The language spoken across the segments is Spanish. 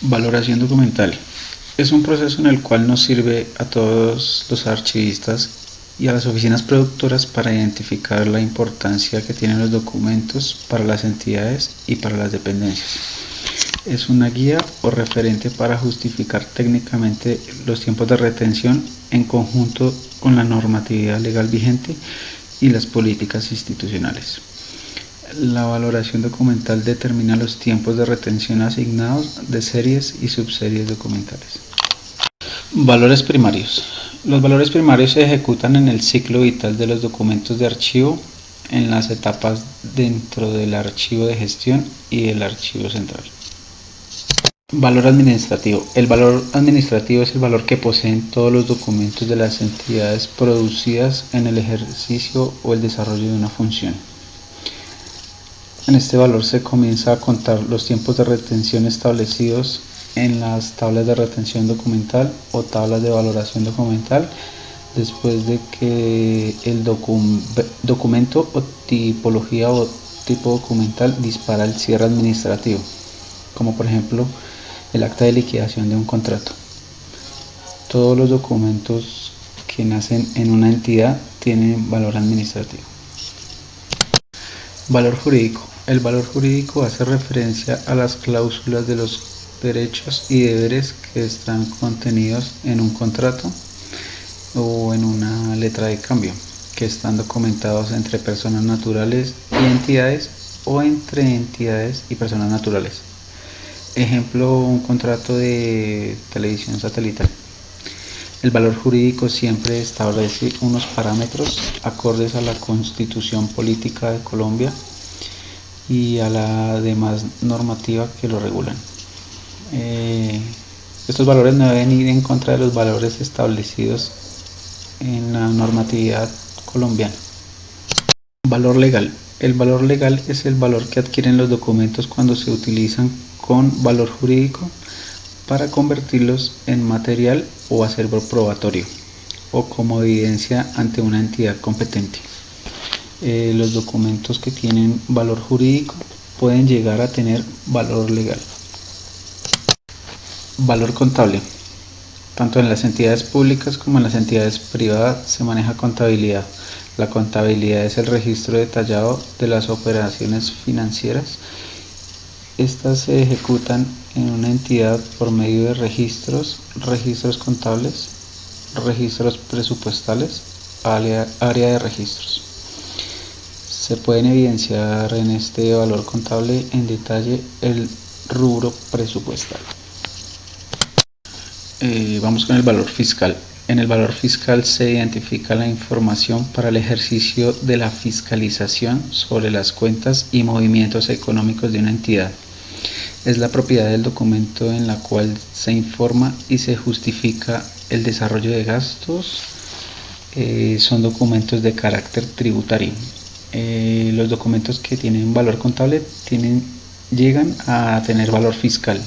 Valoración documental. Es un proceso en el cual nos sirve a todos los archivistas y a las oficinas productoras para identificar la importancia que tienen los documentos para las entidades y para las dependencias. Es una guía o referente para justificar técnicamente los tiempos de retención en conjunto con la normatividad legal vigente y las políticas institucionales. La valoración documental determina los tiempos de retención asignados de series y subseries documentales. Valores primarios. Los valores primarios se ejecutan en el ciclo vital de los documentos de archivo en las etapas dentro del archivo de gestión y del archivo central. Valor administrativo. El valor administrativo es el valor que poseen todos los documentos de las entidades producidas en el ejercicio o el desarrollo de una función. En este valor se comienza a contar los tiempos de retención establecidos en las tablas de retención documental o tablas de valoración documental después de que el documento o tipología o tipo documental dispara el cierre administrativo, como por ejemplo el acta de liquidación de un contrato. Todos los documentos que nacen en una entidad tienen valor administrativo. Valor jurídico. El valor jurídico hace referencia a las cláusulas de los derechos y deberes que están contenidos en un contrato o en una letra de cambio, que están documentados entre personas naturales y entidades o entre entidades y personas naturales. Ejemplo, un contrato de televisión satelital. El valor jurídico siempre establece unos parámetros acordes a la Constitución Política de Colombia y a la demás normativa que lo regulan. Estos valores no deben ir en contra de los valores establecidos en la normatividad colombiana. Valor legal. El valor legal es el valor que adquieren los documentos cuando se utilizan con valor jurídico para convertirlos en material o acervo probatorio o como evidencia ante una entidad competente. Los documentos que tienen valor jurídico pueden llegar a tener valor legal. Valor contable. Tanto en las entidades públicas como en las entidades privadas se maneja contabilidad. La contabilidad es el registro detallado de las operaciones financieras. Estas se ejecutan en una entidad por medio de registros contables, registros presupuestales, área de registros. Se pueden evidenciar en este valor contable en detalle el rubro presupuestal. Vamos con el valor fiscal. En el valor fiscal se identifica la información para el ejercicio de la fiscalización sobre las cuentas y movimientos económicos de una entidad. Es la propiedad del documento en la cual se informa y se justifica el desarrollo de gastos. Son documentos de carácter tributario. Los documentos que tienen valor contable llegan a tener valor fiscal.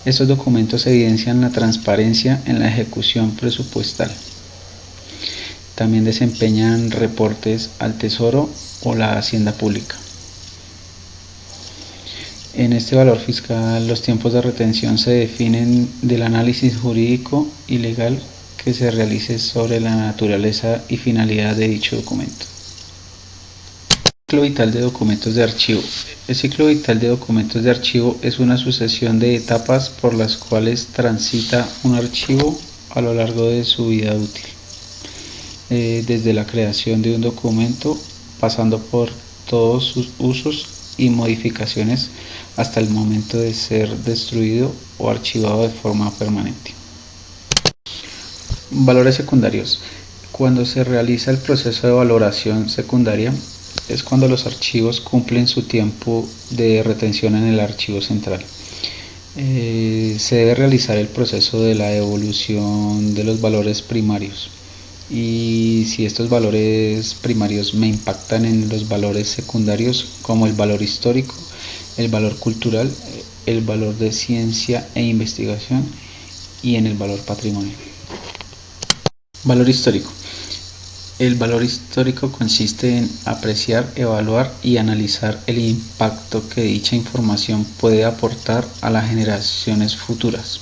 Estos documentos evidencian la transparencia en la ejecución presupuestal. También desempeñan reportes al Tesoro o la Hacienda Pública. En este valor fiscal, los tiempos de retención se definen del análisis jurídico y legal que se realice sobre la naturaleza y finalidad de dicho documento. Ciclo vital de documentos de archivo. El ciclo vital de documentos de archivo es una sucesión de etapas por las cuales transita un archivo a lo largo de su vida útil, desde la creación de un documento, pasando por todos sus usos y modificaciones hasta el momento de ser destruido o archivado de forma permanente. Valores secundarios. Cuando se realiza el proceso de valoración secundaria, es cuando los archivos cumplen su tiempo de retención en el archivo central. Se debe realizar el proceso de la evolución de los valores primarios, y si estos valores primarios me impactan en los valores secundarios, como el valor histórico, el valor cultural, el valor de ciencia e investigación y en el valor patrimonial. Valor histórico. El valor histórico consiste en apreciar, evaluar y analizar el impacto que dicha información puede aportar a las generaciones futuras,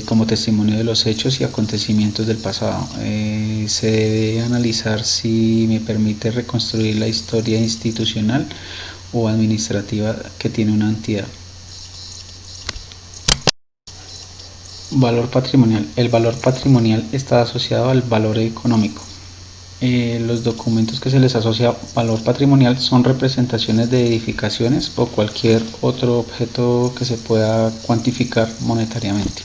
como testimonio de los hechos y acontecimientos del pasado. Se debe analizar si me permite reconstruir la historia institucional o administrativa que tiene una entidad. Valor patrimonial. El valor patrimonial está asociado al valor económico. Los documentos que se les asocia valor patrimonial son representaciones de edificaciones o cualquier otro objeto que se pueda cuantificar monetariamente.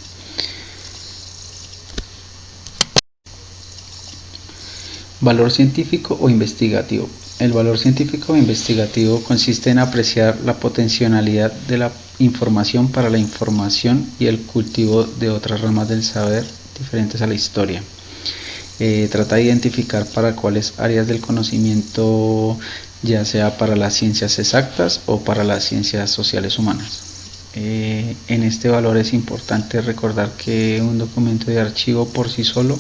Valor científico o investigativo. El valor científico o investigativo consiste en apreciar la potencialidad de la información para la información y el cultivo de otras ramas del saber diferentes a la historia. Trata de identificar para cuáles áreas del conocimiento, ya sea para las ciencias exactas o para las ciencias sociales humanas. En este valor es importante recordar que un documento de archivo por sí solo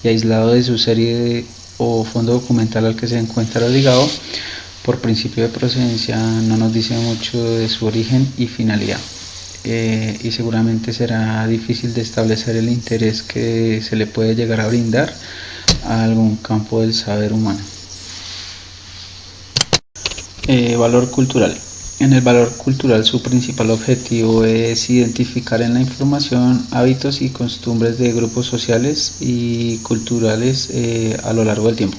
y aislado de su serie o fondo documental al que se encuentra ligado, por principio de procedencia no nos dice mucho de su origen y finalidad. Y seguramente será difícil de establecer el interés que se le puede llegar a brindar a algún campo del saber humano. Valor cultural. En el valor cultural su principal objetivo es identificar en la información hábitos y costumbres de grupos sociales y culturales a lo largo del tiempo.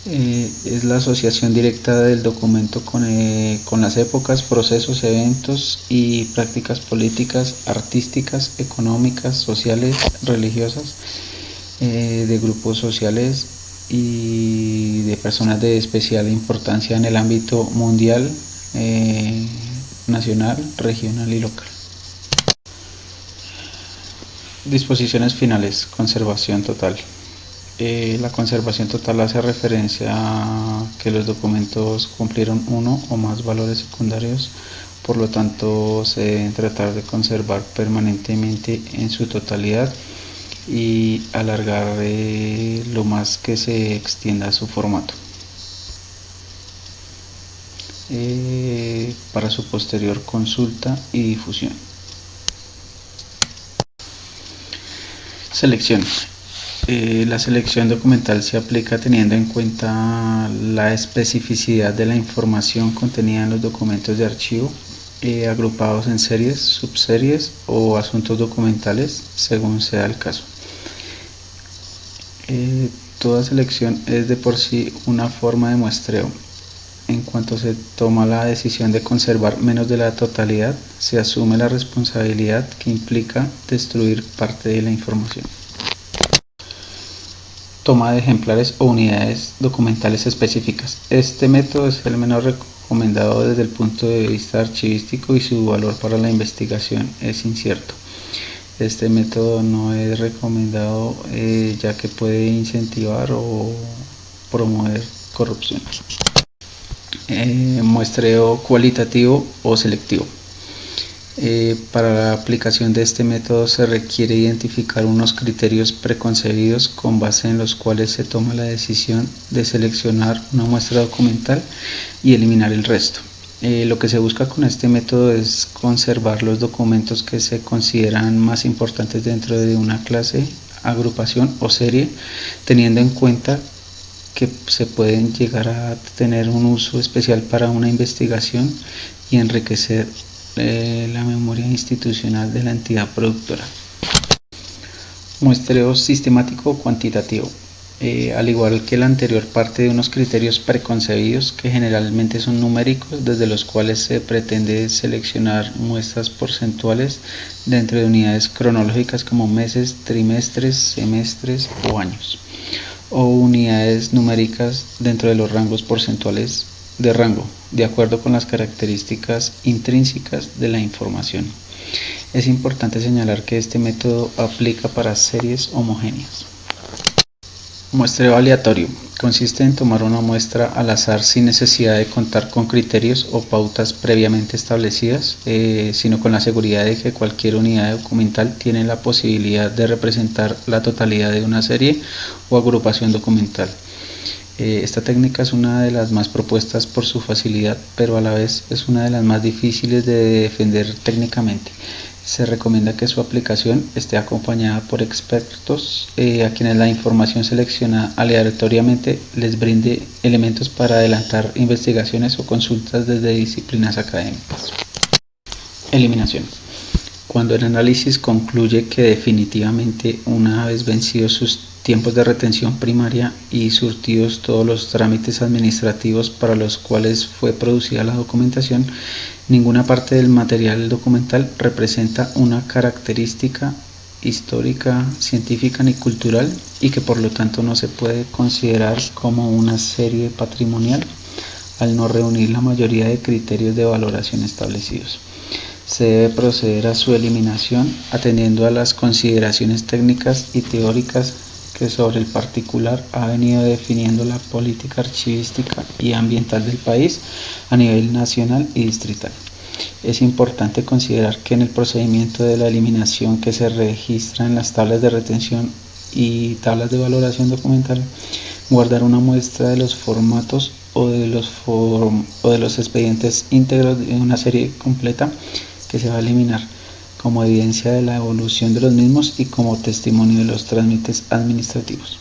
Es la asociación directa del documento con las épocas, procesos, eventos y prácticas políticas, artísticas, económicas, sociales, religiosas, de grupos sociales y de personas de especial importancia en el ámbito mundial, nacional, regional y local. Disposiciones finales. Conservación total. La conservación total hace referencia a que los documentos cumplieron uno o más valores secundarios, por lo tanto se deben tratar de conservar permanentemente en su totalidad y alargar lo más que se extienda su formato para su posterior consulta y difusión. Selección. La selección documental se aplica teniendo en cuenta la especificidad de la información contenida en los documentos de archivo, agrupados en series, subseries o asuntos documentales, según sea el caso. Toda selección es de por sí una forma de muestreo. En cuanto se toma la decisión de conservar menos de la totalidad, se asume la responsabilidad que implica destruir parte de la información. Toma de ejemplares o unidades documentales específicas. Este método es el menos recomendado desde el punto de vista archivístico y su valor para la investigación es incierto. Este método no es recomendado ya que puede incentivar o promover corrupción. Muestreo cualitativo o selectivo. Para la aplicación de este método se requiere identificar unos criterios preconcebidos con base en los cuales se toma la decisión de seleccionar una muestra documental y eliminar el resto. Lo que se busca con este método es conservar los documentos que se consideran más importantes dentro de una clase, agrupación o serie, teniendo en cuenta que se pueden llegar a tener un uso especial para una investigación y enriquecer la memoria institucional de la entidad productora. Muestreo sistemático o cuantitativo. Al igual que la anterior, parte de unos criterios preconcebidos que generalmente son numéricos, desde los cuales se pretende seleccionar muestras porcentuales dentro de unidades cronológicas como meses, trimestres, semestres o años, o unidades numéricas dentro de los rangos porcentuales de rango, de acuerdo con las características intrínsecas de la información. Es importante señalar que este método aplica para series homogéneas. Muestreo aleatorio. Consiste en tomar una muestra al azar sin necesidad de contar con criterios o pautas previamente establecidas, sino con la seguridad de que cualquier unidad documental tiene la posibilidad de representar la totalidad de una serie o agrupación documental. Esta técnica es una de las más propuestas por su facilidad, pero a la vez es una de las más difíciles de defender técnicamente. Se recomienda que su aplicación esté acompañada por expertos a quienes la información seleccionada aleatoriamente les brinde elementos para adelantar investigaciones o consultas desde disciplinas académicas. Eliminación. Cuando el análisis concluye que definitivamente, una vez vencidos sus tiempos de retención primaria y surtidos todos los trámites administrativos para los cuales fue producida la documentación, ninguna parte del material documental representa una característica histórica, científica ni cultural y que por lo tanto no se puede considerar como una serie patrimonial al no reunir la mayoría de criterios de valoración establecidos. Se debe proceder a su eliminación atendiendo a las consideraciones técnicas y teóricas que sobre el particular ha venido definiendo la política archivística y ambiental del país a nivel nacional y distrital. Es importante considerar que en el procedimiento de la eliminación que se registra en las tablas de retención y tablas de valoración documental, guardar una muestra de los formatos o de los expedientes íntegros de una serie completa que se va a eliminar como evidencia de la evolución de los mismos y como testimonio de los trámites administrativos.